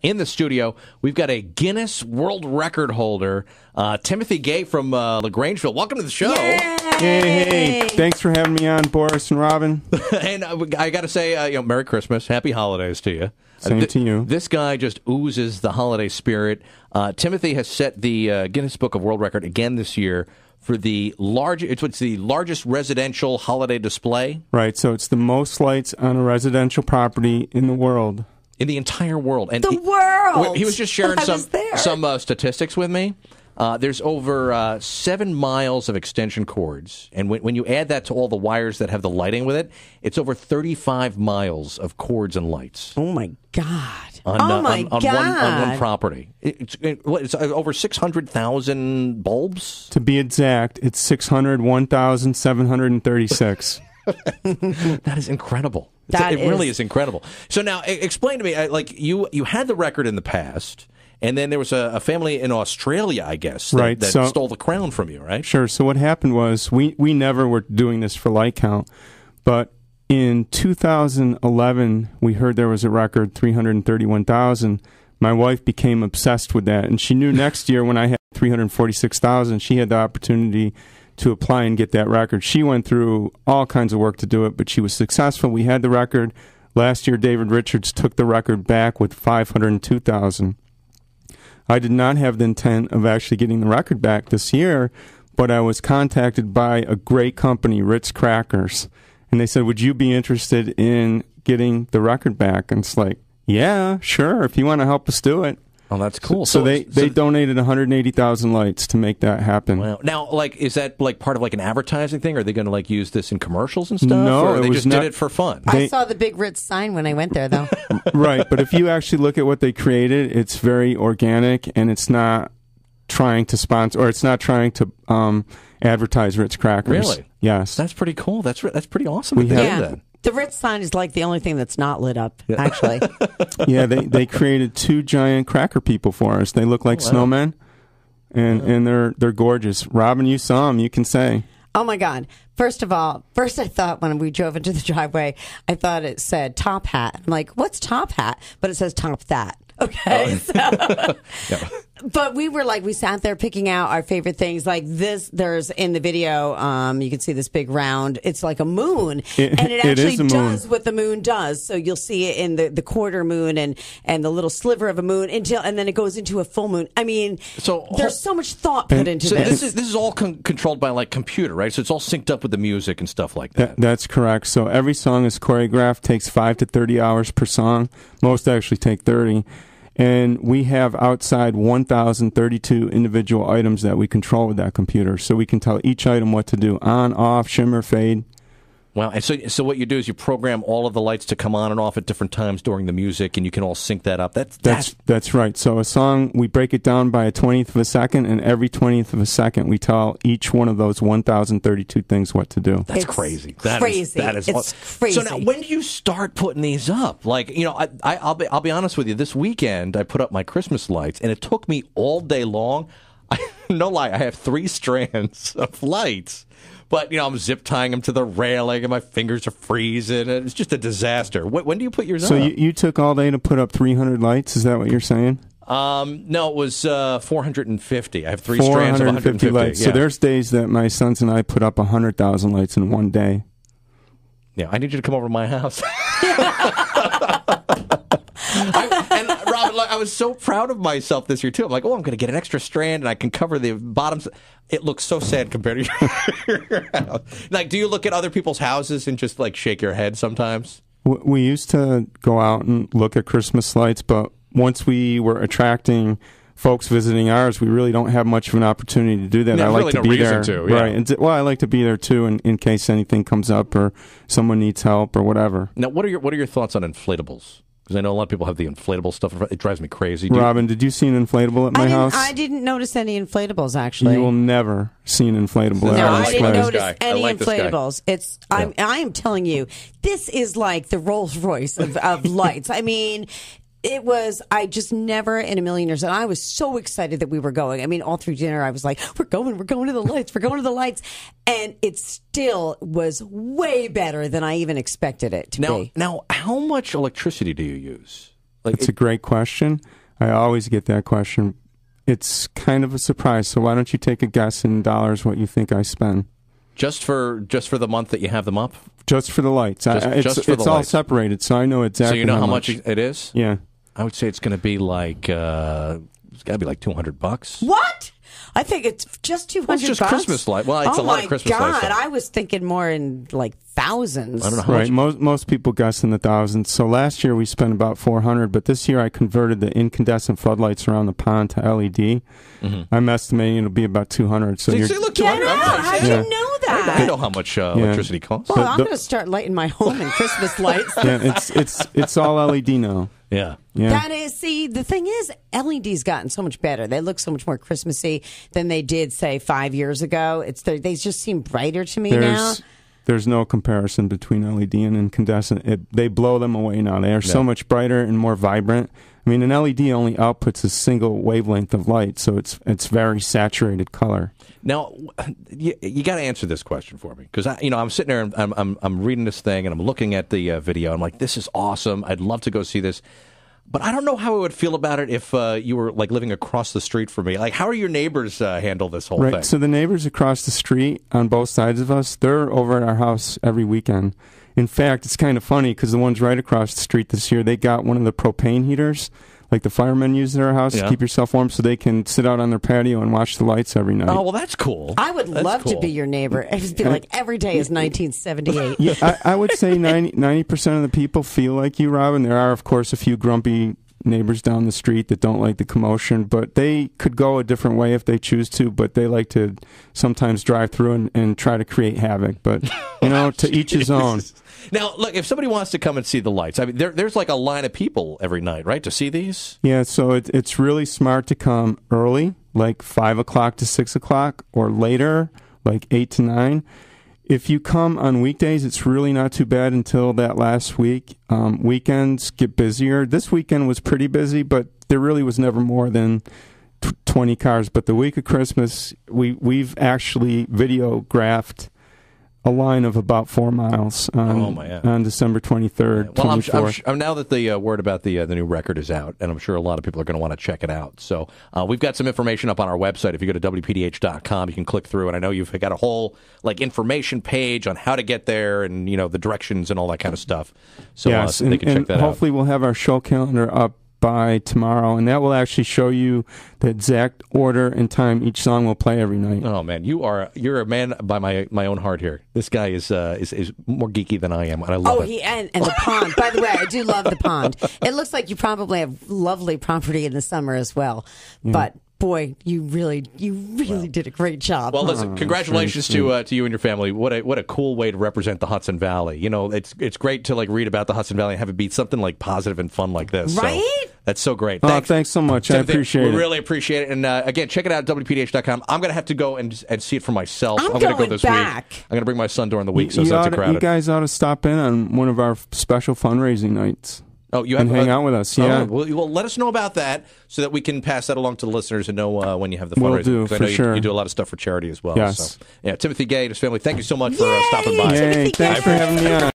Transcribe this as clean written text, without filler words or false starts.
In the studio, we've got a Guinness World Record holder, Timothy Gay from Lagrangeville. Welcome to the show. Yay! Hey, thanks for having me on, Boris and Robyn. And I got to say, Merry Christmas, Happy Holidays to you. Same to you. This guy just oozes the holiday spirit. Timothy has set the Guinness Book of World Record again this year for the it's the largest residential holiday display. Right, so it's the most lights on a residential property in the world. In the entire world. And world! He was just sharing some statistics with me. There's over 7 miles of extension cords. And when you add that to all the wires that have the lighting with it, it's over 35 miles of cords and lights. Oh, my God. On one property. It's over 600,000 bulbs? To be exact, it's 601,736. That is incredible. It really is incredible. So now, explain to me, you had the record in the past, and then there was a family in Australia, I guess, that stole the crown from you, right? Sure. So what happened was we never were doing this for light count, but in 2011, we heard there was a record, 331,000. My wife became obsessed with that, and she knew next year when I had 346,000, she had the opportunity to apply and get that record. She went through all kinds of work to do it, but she was successful. We had the record. Last year, David Richards took the record back with 502,000. I did not have the intent of actually getting the record back this year, but I was contacted by a great company, Ritz Crackers, and they said, would you be interested in getting the record back? And it's like, yeah, sure, if you want to help us do it. Oh, that's cool. So they donated 180,000 lights to make that happen. Wow. Now, is that part of an advertising thing? Are they going to use this in commercials and stuff? No, or they just did it for fun? I saw the big Ritz sign when I went there, though. Right, but if you actually look at what they created, it's very organic, and it's not trying to sponsor, or it's not trying to advertise Ritz Crackers. Really? Yes. That's pretty cool. That's pretty awesome. That. The Ritz sign is the only thing that's not lit up, actually. Yeah, they created 2 giant cracker people for us. They look like snowmen, and they're gorgeous. Robyn, you saw them. You can say. Oh, my God. First I thought when we drove into the driveway, I thought it said Top Hat. I'm like, what's Top Hat? But it says Top That. Okay. Yeah. But we sat there picking out our favorite things. Like this, there's in the video, you can see this big round. It's like a moon. And it actually does what the moon does. So you'll see it in the quarter moon and the little sliver of a moon and then it goes into a full moon. I mean, there's so much thought put into this. This is all controlled by computer, right? So it's all synced up with the music and stuff like that. That's correct. So every song is choreographed, takes 5 to 30 hours per song. Most actually take 30. And we have outside 1,032 individual items that we control with that computer. So we can tell each item what to do, on, off, shimmer, fade. Wow. And so what you do is you program all of the lights to come on and off at different times during the music, and you can all sync that up. That's right. So a song, we break it down by a 20th of a second, and every 20th of a second we tell each one of those 1,032 things what to do. That's crazy. Crazy. It's crazy. So now, when do you start putting these up? I'll be honest with you. This weekend I put up my Christmas lights, and it took me all day long. No lie, I have 3 strands of lights. But, I'm zip tying them to the railing, and my fingers are freezing. And it's just a disaster. When do you put yours up? So you took all day to put up 300 lights? Is that what you're saying? No, it was 450. I have 3 strands of 150 lights. Yeah. So there's days that my sons and I put up 100,000 lights in one day. Yeah, I need you to come over to my house. Robyn, I was so proud of myself this year, too. I'm like, I'm going to get an extra strand, and I can cover the bottoms. It looks so sad compared to your house. Do you look at other people's houses and just, shake your head sometimes? We used to go out and look at Christmas lights, but once we were attracting folks visiting ours, we really don't have much of an opportunity to do that. I like really to be there, yeah. Right? I like to be there too, in case anything comes up or someone needs help or whatever. Now, what are your thoughts on inflatables? Because I know a lot of people have the inflatable stuff. It drives me crazy. Robyn, did you see an inflatable at my house? I didn't notice any inflatables, actually. You will never see an inflatable. No, I didn't place. notice any inflatables. I am telling you, this is like the Rolls Royce of lights. I mean, I just never in a million years, and I was so excited that we were going. I mean, all through dinner, I was like, we're going to the lights, and it still was way better than I even expected it to be. Now, how much electricity do you use? It's a great question. I always get that question. It's kind of a surprise. So why don't you take a guess in dollars what you think I spend? Just for the month that you have them up? Just for the lights. It's all separated, so I know exactly. So you know how much it is? Yeah. I would say it's going to be like it's got to be like $200. What? I think it's just $200. It's just Christmas light. Well, it's a lot of Christmas lights. Oh my God! I was thinking more in like thousands. I don't know how much. Most people guess in the thousands. So last year we spent about $400, but this year I converted the incandescent floodlights around the pond to LED. Mm-hmm. I'm estimating it'll be about $200. So look, $200. How'd you know that? I know how much electricity costs. Well, I'm going to start lighting my home in Christmas lights. Yeah, it's all LED now. Yeah. That is, see, the thing is, LED's gotten so much better. They look so much more Christmassy than they did, say, 5 years ago. They just seem brighter to me now. There's no comparison between LED and incandescent. They blow them away now. They are so much brighter and more vibrant. I mean, an LED only outputs a single wavelength of light, so it's very saturated color. Now, you got to answer this question for me, because I'm sitting there and I'm reading this thing and I'm looking at the video. I'm like, this is awesome. I'd love to go see this, but I don't know how I would feel about it if you were like living across the street from me. Like, how are your neighbors handle this whole thing? So the neighbors across the street on both sides of us, they're over at our house every weekend. In fact, it's kind of funny because the ones right across the street this year, they got one of the propane heaters like the firemen use in their house to keep yourself warm, so they can sit out on their patio and watch the lights every night. Oh, well, that's cool. I would love to be your neighbor. It would be like every day is 1978. Yeah, I would say 90% of the people feel like you, Robyn. There are, of course, a few grumpy neighbors down the street that don't like the commotion, but they could go a different way if they choose to, but they like to sometimes drive through and try to create havoc. But, to each his own. Now, look, if somebody wants to come and see the lights, I mean, there's like a line of people every night, right, to see these? Yeah, so it's really smart to come early, like 5 o'clock to 6 o'clock, or later, like 8 to 9. If you come on weekdays, it's really not too bad until that last week. Weekends get busier. This weekend was pretty busy, but there really was never more than 20 cars. But the week of Christmas, we've actually videographed a line of about 4 miles on December 23rd. Well, I'm now that the word about the new record is out, and I'm sure a lot of people are going to want to check it out. So we've got some information up on our website. If you go to WPDH.com, you can click through, and I know you've got a whole information page on how to get there and the directions and all that kind of stuff. So, yes, so they can check that out. Hopefully we'll have our show calendar up by tomorrow, and that will actually show you the exact order and time each song will play every night. Oh man, you're a man by my own heart here. This guy is more geeky than I am, and I love it. And the pond. By the way, I do love the pond. It looks like you probably have lovely property in the summer as well, but. Boy, you really did a great job. Well, listen, congratulations to you and your family. What a cool way to represent the Hudson Valley. It's great to read about the Hudson Valley and have it be something positive and fun like this. Right? So that's so great. Thanks so much. Timothy, I appreciate it. We really appreciate it. And again, check it out at WPDH.com. I'm going to have to go and see it for myself. I'm going to go this week. I'm going to bring my son during the week, so it's not too crowded. You guys ought to stop in on one of our special fundraising nights. Oh, you have and hang out with us. Yeah. Well, let us know about that so that we can pass that along to the listeners and know when you have the fundraising. We'll do, for sure. You do a lot of stuff for charity as well. Yes. So, Timothy Gay and his family, thank you so much for stopping by. Hey, thanks for having me on.